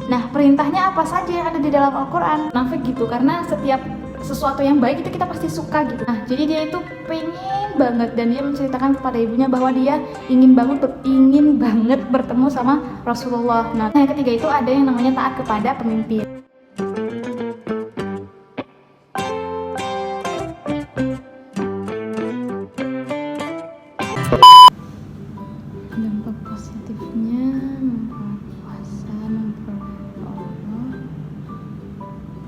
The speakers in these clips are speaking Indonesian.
Nah, perintahnya apa saja yang ada di dalam Al-Quran? Nafik gitu, karena setiap sesuatu yang baik itu kita pasti suka gitu. Nah, jadi dia itu pengen banget, dan dia menceritakan kepada ibunya bahwa dia ingin banget bertemu sama Rasulullah. Nah, yang ketiga itu ada yang namanya taat kepada pemimpin. Dampak positifnya memperpuasa,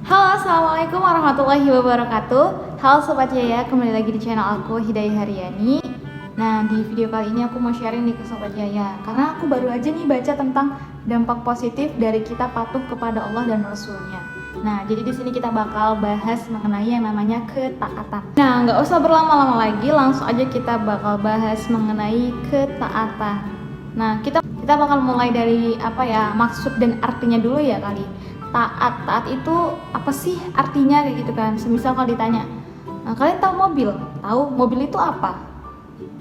Halo, assalamualaikum warahmatullahi wabarakatuh. Halo Sobat Jaya, kembali lagi di channel aku Hidayah Haryani. Nah, di video kali ini aku mau sharing nih ke Sobat Jaya, karena aku baru aja nih baca tentang dampak positif dari kita patuh kepada Allah dan Rasulnya. Nah, jadi di sini kita bakal bahas mengenai yang namanya ketaatan. Nah, nggak usah berlama-lama lagi, langsung aja kita bakal bahas mengenai ketaatan. Nah, kita bakal mulai dari apa ya, maksud dan artinya dulu ya kali. Taat itu apa sih artinya kayak gitu kan? Semisal kalau ditanya, nah, kalian tahu mobil? Tahu mobil itu apa?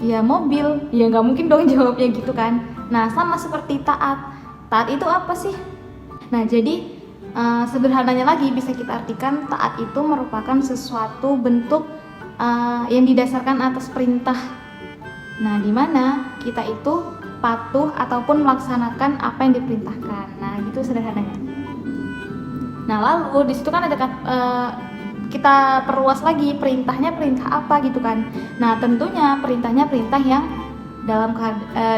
Ya mobil, ya nggak mungkin dong jawabnya gitu kan. Nah, sama seperti taat. Taat itu apa sih? Nah, jadi sederhananya lagi bisa kita artikan taat itu merupakan sesuatu bentuk yang didasarkan atas perintah. Nah, di mana kita itu patuh ataupun melaksanakan apa yang diperintahkan. Nah, gitu sederhananya. Nah, lalu di situ kan ada kita perluas lagi, perintahnya perintah apa gitu kan. Nah, tentunya perintahnya perintah yang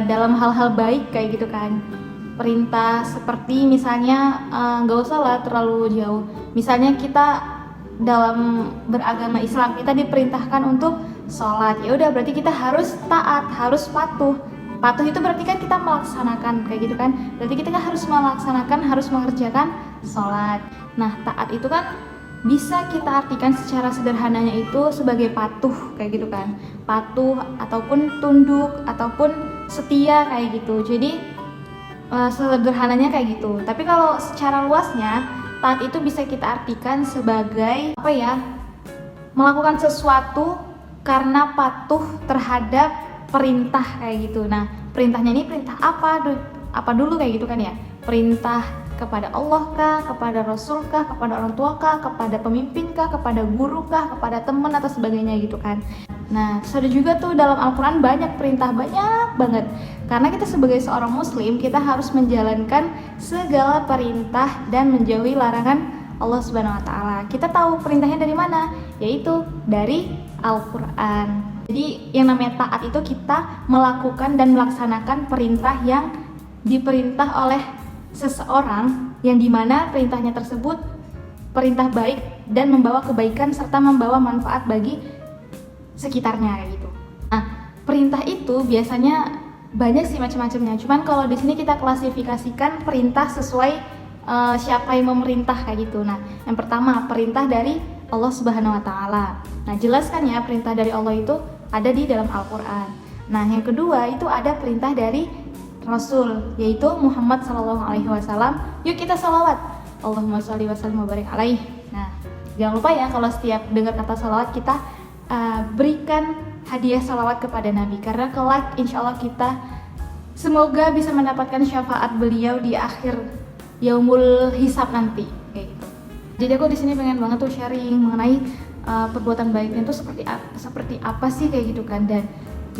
dalam hal-hal baik kayak gitu kan. Perintah seperti misalnya nggak usah lah terlalu jauh. Misalnya kita dalam beragama Islam kita diperintahkan untuk sholat, ya udah berarti kita harus taat, harus patuh. Patuh itu berarti kan kita melaksanakan kayak gitu kan. Berarti kita kan harus melaksanakan, harus mengerjakan sholat. Nah, taat itu kan bisa kita artikan secara sederhananya itu sebagai patuh kayak gitu kan. Patuh ataupun tunduk ataupun setia kayak gitu. Jadi sederhananya kayak gitu. Tapi kalau secara luasnya, taat itu bisa kita artikan sebagai apa ya? Melakukan sesuatu karena patuh terhadap perintah kayak gitu. Nah, perintahnya ini perintah apa dulu kayak gitu kan ya? Perintah kepada Allah kah, kepada Rasul kah, kepada orang tua kah, kepada pemimpin kah, kepada guru kah, kepada teman atau sebagainya gitu kan. Nah, ada juga tuh dalam Al-Quran banyak perintah, banyak banget. Karena kita sebagai seorang muslim, kita harus menjalankan segala perintah dan menjauhi larangan Allah Subhanahu wa Ta'ala. Kita tahu perintahnya dari mana? Yaitu dari Al-Quran. Jadi yang namanya taat itu kita melakukan dan melaksanakan perintah yang diperintah oleh seseorang, yang dimana perintahnya tersebut perintah baik dan membawa kebaikan serta membawa manfaat bagi sekitarnya kayak gitu. Nah, perintah itu biasanya banyak sih macam-macamnya. Cuman kalau di sini kita klasifikasikan perintah sesuai siapa yang memerintah kayak gitu. Nah, yang pertama perintah dari Allah Subhanahu wa Ta'ala. Nah, jelaskan ya perintah dari Allah itu ada di dalam Al-Quran. Nah, yang kedua itu ada perintah dari Rasul, yaitu Muhammad SAW. Yuk kita salawat. Allahumma sholli wa sallim wa barik alaih. Nah, jangan lupa ya kalau setiap dengar kata salawat kita berikan hadiah salawat kepada Nabi, karena kelak insya Allah kita semoga bisa mendapatkan syafaat beliau di akhir yaumul hisab nanti kayak gitu. Jadi aku di sini pengen banget tuh sharing mengenai perbuatan baiknya itu seperti apa sih kayak gitu kan, dan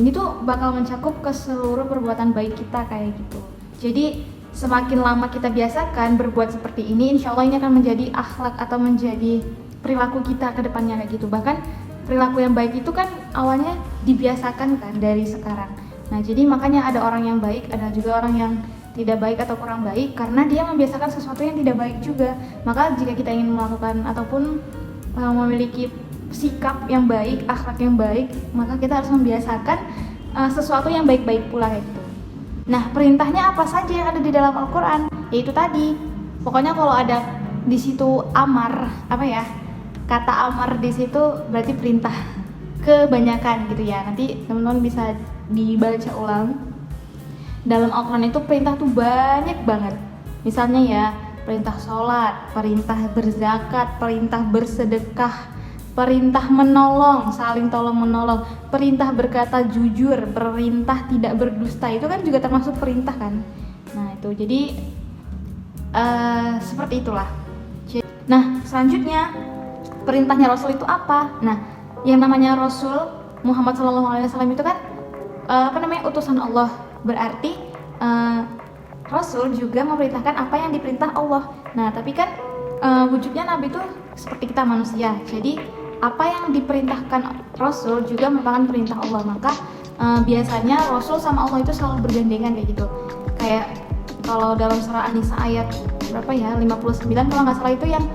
ini tuh bakal mencakup ke seluruh perbuatan baik kita kayak gitu. Jadi semakin lama kita biasakan berbuat seperti ini, insya Allah ini akan menjadi akhlak atau menjadi perilaku kita ke depannya kayak gitu. Bahkan perilaku yang baik itu kan awalnya dibiasakan kan dari sekarang. Nah, jadi makanya ada orang yang baik, ada juga orang yang tidak baik atau kurang baik karena dia membiasakan sesuatu yang tidak baik juga. Maka jika kita ingin melakukan ataupun memiliki sikap yang baik, akhlak yang baik, maka kita harus membiasakan sesuatu yang baik-baik pula gitu. Nah, perintahnya apa saja yang ada di dalam Al-Quran? Yaitu tadi, pokoknya kalau ada di situ amar, apa ya? Kata amar di situ berarti perintah kebanyakan gitu ya. Nanti teman-teman bisa dibaca ulang. Dalam Al-Quran itu perintah tuh banyak banget. Misalnya ya, perintah sholat, perintah berzakat, perintah bersedekah, perintah menolong, saling tolong menolong, perintah berkata jujur, perintah tidak berdusta, itu kan juga termasuk perintah kan. Nah itu, jadi Seperti itulah. Nah, selanjutnya perintahnya Rasul itu apa? Nah, yang namanya Rasul Muhammad SAW itu kan utusan Allah. Berarti Rasul juga memerintahkan apa yang diperintah Allah. Nah, tapi kan wujudnya Nabi itu seperti kita manusia. Jadi apa yang diperintahkan Rasul juga merupakan perintah Allah. Maka biasanya Rasul sama Allah itu selalu bergandengan kayak gitu. Kayak kalau dalam surah An-Nisa ayat berapa ya, 59 kalau nggak salah, itu yang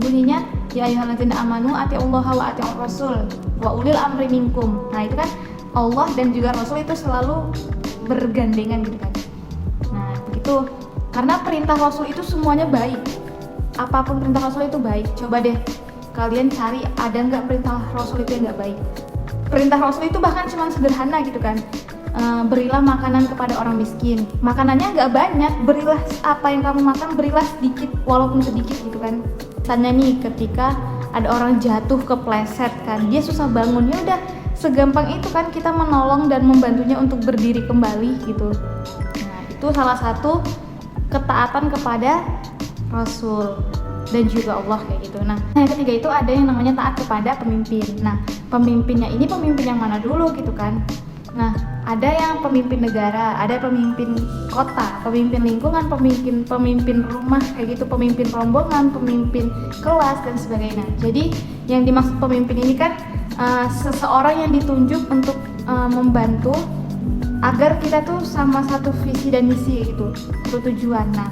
bunyinya ya ayyuhalladzina amanu atiullaha wa atiur rasul wa ulil amri minkum. Nah, itu kan Allah dan juga Rasul itu selalu bergandengan gitu kan. Nah, begitu. Karena perintah Rasul itu semuanya baik. Apapun perintah Rasul itu baik. Coba deh kalian cari ada nggak perintah Rasul itu yang nggak baik. Perintah Rasul itu bahkan cuma sederhana gitu kan. Berilah makanan kepada orang miskin. Makanannya nggak banyak, berilah apa yang kamu makan, berilah sedikit walaupun sedikit gitu kan. Misalnya nih, ketika ada orang jatuh kepleset kan, dia susah bangun, ya udah segampang itu kan kita menolong dan membantunya untuk berdiri kembali gitu. Nah, itu salah satu ketaatan kepada Rasul dan juga Allah kayak gitu. Nah, yang ketiga itu ada yang namanya taat kepada pemimpin. Nah, pemimpinnya ini pemimpin yang mana dulu gitu kan. Nah, ada yang pemimpin negara, ada pemimpin kota, pemimpin lingkungan, pemimpin rumah kayak gitu, pemimpin rombongan, pemimpin kelas dan sebagainya. Jadi yang dimaksud pemimpin ini kan seseorang yang ditunjuk untuk membantu agar kita tuh sama satu visi dan misi gitu, satu tujuan. Nah,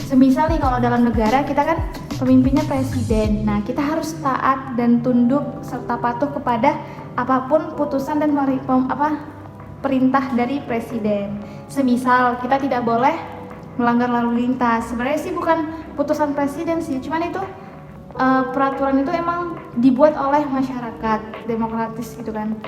semisal nih kalau dalam negara kita kan pemimpinnya presiden. Nah, kita harus taat dan tunduk serta patuh kepada apapun putusan dan perintah dari presiden. Semisal kita tidak boleh melanggar lalu lintas. Sebenarnya sih bukan putusan presiden sih, cuman itu peraturan itu emang dibuat oleh masyarakat demokratis gitu kan.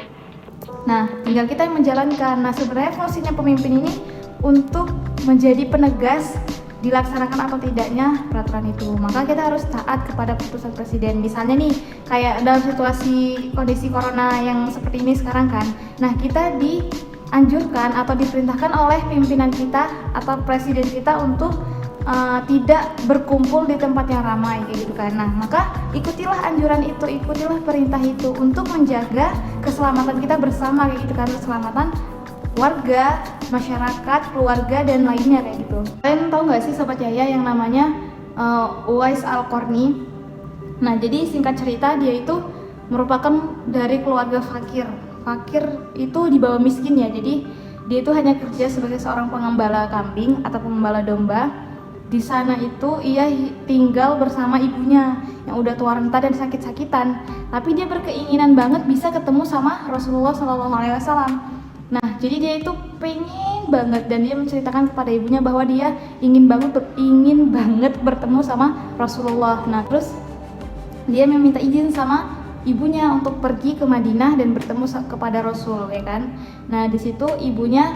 Nah, tinggal kita yang menjalankan. Nah, sebenarnya fungsinya pemimpin ini untuk menjadi penegas dilaksanakan atau tidaknya peraturan itu. Maka kita harus taat kepada putusan presiden. Misalnya nih, kayak dalam situasi kondisi corona yang seperti ini sekarang kan. Nah, kita dianjurkan atau diperintahkan oleh pimpinan kita atau presiden kita untuk tidak berkumpul di tempat yang ramai kayak gitu kan. Nah, maka ikutilah anjuran itu, ikutilah perintah itu untuk menjaga keselamatan kita bersama kayak gitu kan, keselamatan warga, masyarakat, keluarga dan lainnya kayak gitu. Kalian tahu nggak sih Sobat Jaya yang namanya Uwais Al-Qarni? Nah, jadi singkat cerita dia itu merupakan dari keluarga fakir. Fakir itu di bawah miskin ya. Jadi dia itu hanya kerja sebagai seorang pengembala kambing atau pengembala domba. Di sana itu ia tinggal bersama ibunya yang udah tua renta dan sakit-sakitan. Tapi dia berkeinginan banget bisa ketemu sama Rasulullah SAW. Nah, jadi dia itu pengen banget dan dia menceritakan kepada ibunya bahwa dia ingin banget bertemu sama Rasulullah. Nah, terus dia meminta izin sama ibunya untuk pergi ke Madinah dan bertemu kepada Rasul, ya kan. Nah, di situ ibunya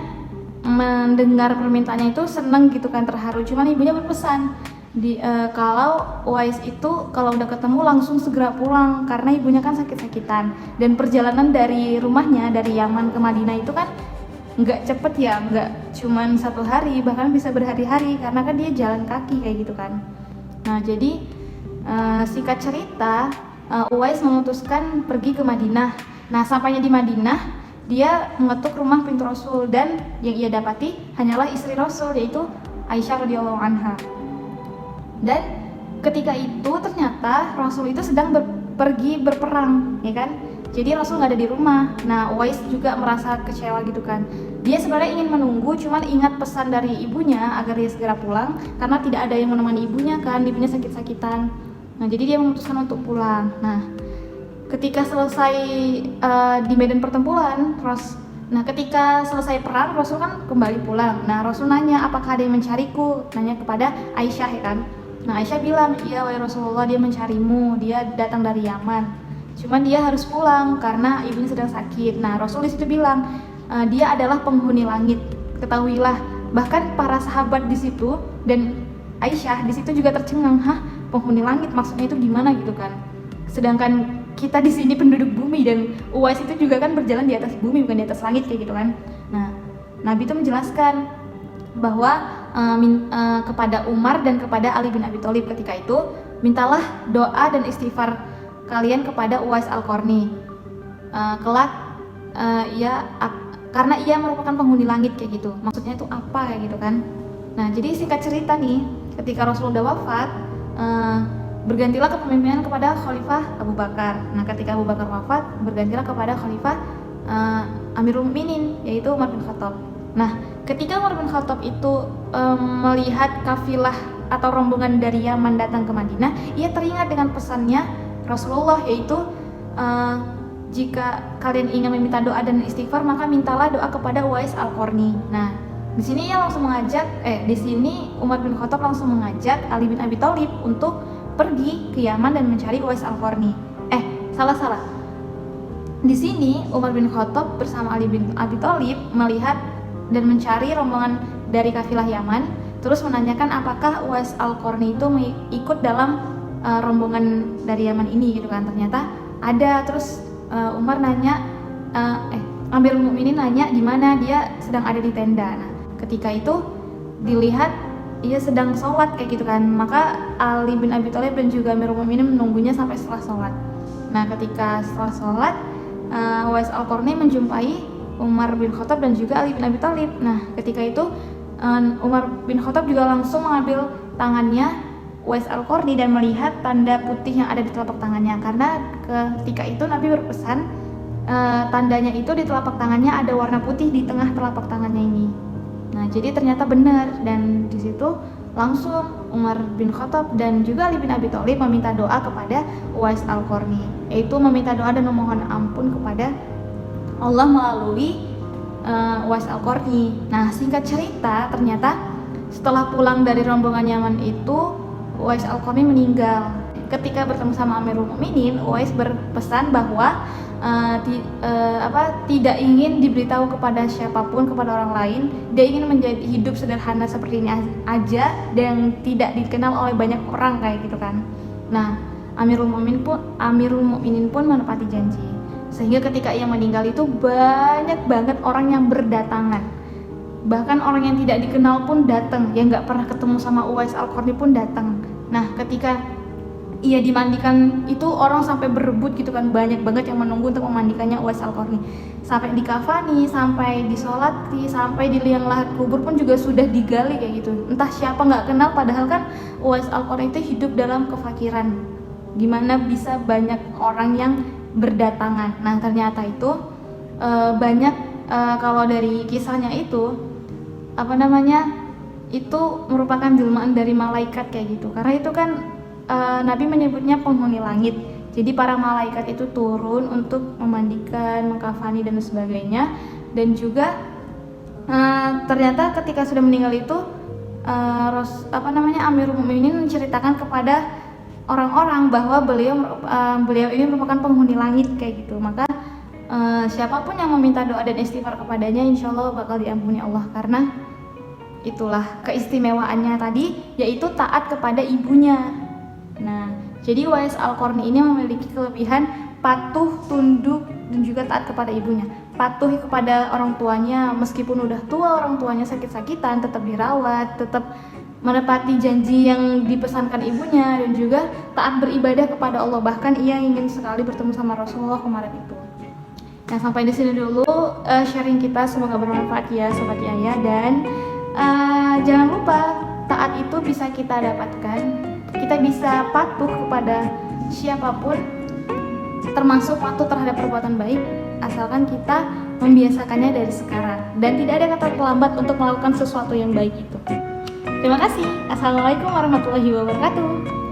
mendengar permintaannya itu seneng gitu kan, terharu. Cuman ibunya berpesan kalau Uwais itu kalau udah ketemu langsung segera pulang karena ibunya kan sakit-sakitan dan perjalanan dari rumahnya dari Yaman ke Madinah itu kan nggak cepet ya, nggak cuman 1 hari, bahkan bisa berhari-hari karena kan dia jalan kaki kayak gitu kan. Nah, jadi singkat cerita Uwais memutuskan pergi ke Madinah. Nah, sampainya di Madinah dia mengetuk rumah pintu Rasul dan yang ia dapati hanyalah istri Rasul, yaitu Aisyah radhiyallahu anha. Dan ketika itu ternyata Rasul itu sedang pergi berperang, ya kan? Jadi Rasul nggak ada di rumah. Nah, Uwais juga merasa kecewa gitu kan. Dia sebenarnya ingin menunggu, cuman ingat pesan dari ibunya agar dia segera pulang karena tidak ada yang menemani ibunya kan, ibunya sakit-sakitan. Nah, jadi dia memutuskan untuk pulang. Nah, ketika selesai di medan pertempuran, ketika selesai perang, Rasul kan kembali pulang. Nah, Rasul nanya, apakah ada yang mencariku? Nanya kepada Aisyah, ya kan? Nah, Aisyah bilang, iya wahai Rasulullah, dia mencarimu, dia datang dari Yaman. Cuman dia harus pulang karena ibunya sedang sakit. Nah, Rasul di situ bilang, dia adalah penghuni langit. Ketahuilah, bahkan para sahabat di situ dan Aisyah di situ juga tercengang, hah, penghuni langit maksudnya itu gimana gitu kan? Sedangkan kita di sini penduduk bumi dan Uwais itu juga kan berjalan di atas bumi bukan di atas langit kayak gitu kan. Nah, Nabi itu menjelaskan bahwa kepada Umar dan kepada Ali bin Abi Thalib ketika itu, mintalah doa dan istighfar kalian kepada Uwais Al-Qarni. Kelak karena ia merupakan penghuni langit kayak gitu. Maksudnya itu apa kayak gitu kan? Nah, jadi singkat cerita nih, ketika Rasulullah wafat, bergantilah kepemimpinan kepada Khalifah Abu Bakar. Nah, ketika Abu Bakar wafat, bergantilah kepada Khalifah Amirul Mukminin, yaitu Umar bin Khattab. Nah, ketika Umar bin Khattab itu melihat kafilah atau rombongan dari Yaman datang ke Madinah, ia teringat dengan pesannya Rasulullah, yaitu jika kalian ingin meminta doa dan istighfar, maka mintalah doa kepada Uwais Al-Qarni. Nah, di sini ia langsung di sini Umar bin Khattab langsung mengajak Ali bin Abi Thalib untuk pergi ke Yaman dan mencari Uwais Al-Qarni. Salah. Di sini Umar bin Khattab bersama Ali bin Abi Thalib melihat dan mencari rombongan dari kafilah Yaman, terus menanyakan apakah Uwais Al-Qarni itu ikut dalam rombongan dari Yaman ini gitu kan. Ternyata ada. Terus Umar nanya, Amirul Mukminin nanya di mana, dia sedang ada di tenda. Nah, ketika itu dilihat ia sedang sholat kayak gitu kan, maka Ali bin Abi Thalib dan juga Amirul Mukminin menunggunya sampai setelah sholat. Nah, ketika setelah sholat, Uwais Al-Qarni menjumpai Umar bin Khattab dan juga Ali bin Abi Thalib. Nah, ketika itu Umar bin Khattab juga langsung mengambil tangannya Uwais Al-Qarni dan melihat tanda putih yang ada di telapak tangannya, karena ketika itu Nabi berpesan tandanya itu di telapak tangannya ada warna putih di tengah telapak tangannya ini. Nah, jadi ternyata benar, dan di situ langsung Umar bin Khattab dan juga Ali bin Abi Thalib meminta doa kepada Uwais Al-Qarni, yaitu meminta doa dan memohon ampun kepada Allah melalui Uwais Al-Qarni. Nah, singkat cerita, ternyata setelah pulang dari rombongan Yaman itu Uwais Al-Qarni meninggal. Ketika bertemu sama Amirul Mukminin, Uwais berpesan bahwa tidak ingin diberitahu kepada siapapun, kepada orang lain. Dia ingin menjadi hidup sederhana seperti ini aja dan tidak dikenal oleh banyak orang kayak gitu kan. Nah, Amirul Mukminin pun menepati janji. Sehingga ketika ia meninggal itu banyak banget orang yang berdatangan. Bahkan orang yang tidak dikenal pun datang, yang nggak pernah ketemu sama Uwais Al-Qarni pun datang. Nah, ketika ia dimandikan itu orang sampai berebut gitu kan, banyak banget yang menunggu untuk memandikannya Uwais Al-Qarni. Sampai dikafani, sampai disolati, sampai di liang lahat kubur pun juga sudah digali kayak gitu. Entah siapa nggak kenal, padahal kan Uwais Al-Qarni itu hidup dalam kefakiran. Gimana bisa banyak orang yang berdatangan. Nah, ternyata itu banyak kalau dari kisahnya itu itu merupakan jelmaan dari malaikat kayak gitu. Karena itu kan Nabi menyebutnya penghuni langit. Jadi para malaikat itu turun untuk memandikan, mengkafani dan sebagainya. Dan juga ternyata ketika sudah meninggal itu Amirul Mukminin menceritakan kepada orang-orang bahwa beliau ini merupakan penghuni langit kayak gitu. Maka siapapun yang meminta doa dan istighfar kepadanya, insya Allah bakal diampuni Allah, karena itulah keistimewaannya tadi, yaitu taat kepada ibunya. Nah, jadi Uwais Al-Qarni ini memiliki kelebihan patuh, tunduk, dan juga taat kepada ibunya. Patuh kepada orang tuanya, meskipun udah tua, orang tuanya sakit-sakitan, tetap dirawat, tetap menepati janji yang dipesankan ibunya, dan juga taat beribadah kepada Allah. Bahkan ia ingin sekali bertemu sama Rasulullah kemarin itu. Nah, sampai di sini dulu sharing kita, semoga bermanfaat ya Sobat Yaya. Dan jangan lupa, taat itu bisa kita dapatkan, kita bisa patuh kepada siapapun, termasuk patuh terhadap perbuatan baik, asalkan kita membiasakannya dari sekarang, dan tidak ada kata terlambat untuk melakukan sesuatu yang baik itu. Terima kasih. Assalamualaikum warahmatullahi wabarakatuh.